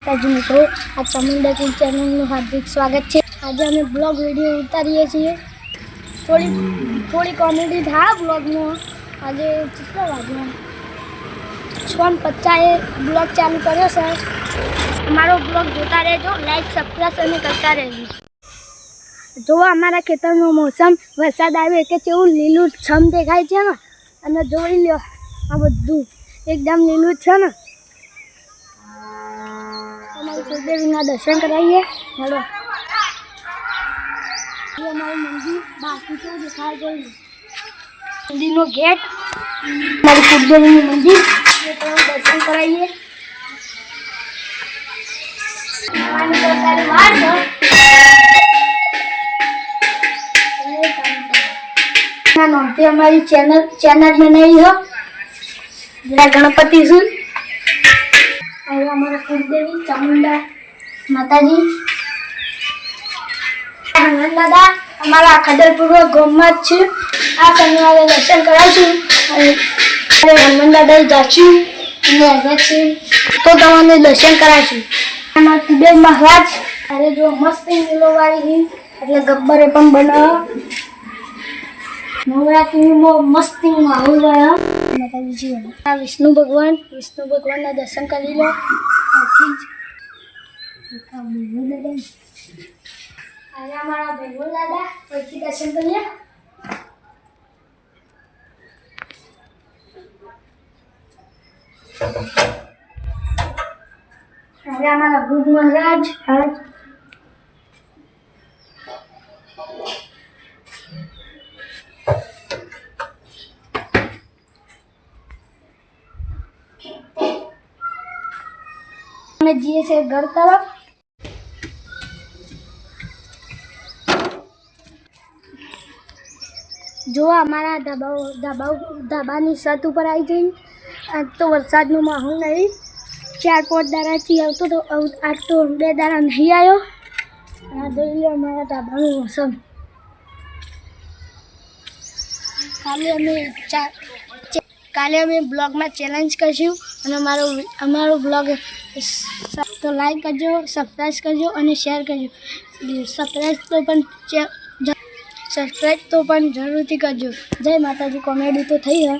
મિત્રો આ ચામુંડા કિંગ ચેનલનું હાર્દિક સ્વાગત છે। આજે અમે બ્લોગ વિડીયો ઉતારીએ છીએ। થોડી કોમેડી થાય બ્લોગમાં। આજે કેટલા વાગ્યા 6:50 બ્લોગ ચાલુ કર્યો છે। અમારો બ્લોગ જોતા રહેજો, લાઈક સબસ્ક્રાઇબ અને કરતા રહેજો। જો અમારા ખેતરનો મોસમ વરસાદ આવ્યો કે કેવું લીલું છમ દેખાય છે ને, અને જોઈ લો આ બધું એકદમ લીલું છે ને। कुलदेवीना दर्शन कराइए। हेलो ये हमारे मंदिर बाकी तो दिखाई गई मंदिर नो गेट हमारी कुलदेवी मंदिर ये तो दर्शन कराइए। हमारी चैनल बनाई हो गणपति सुन और हमारा कुलदेवी चामुंडा माताजी हनुमान दादा हमारा खदरपुर गामમાં જ છે। આ શનિવારે દર્શન કરાવશું અને હનુમાન દાદા જાશું અને આવ્યા છે તો તમને દર્શન કરાવશું। આમાં કુબેર મહારાજ અરે જો મસ્ત નીલોવાળી એટલે ગબ્બરે પણ બનાવ નવરાત્રીમાં મસ્તી માહોલ રહ્યો। माताजी जी आ विष्णु भगवान ना दर्शन कर लो। हमारा बेगुल दादा वही दर्शन कर लिया। अरे हमारा बुद्ध महाराज में जिए से घर तरफ जो हमारा ढाबानी छत पर आई गई। आज तो वरसाद नो माहौल नहीं, 4-5 दाड़ा थी आवतो तो आज तो 2 दाड़ा नहीं आयो। જોઈએ हमारा ढाबाનું मौसम। કાલે અમે બ્લોગમાં ચેલેન્જ કરશું અને અમારો બ્લોગ તો લાઈક કરજો, સબસ્ક્રાઈબ કરજો અને શેર કરજો। સબસ્ક્રાઈબ તો પણ જરૂરથી કરજો। જય માતાજી। કોમેડી તો થઈ है।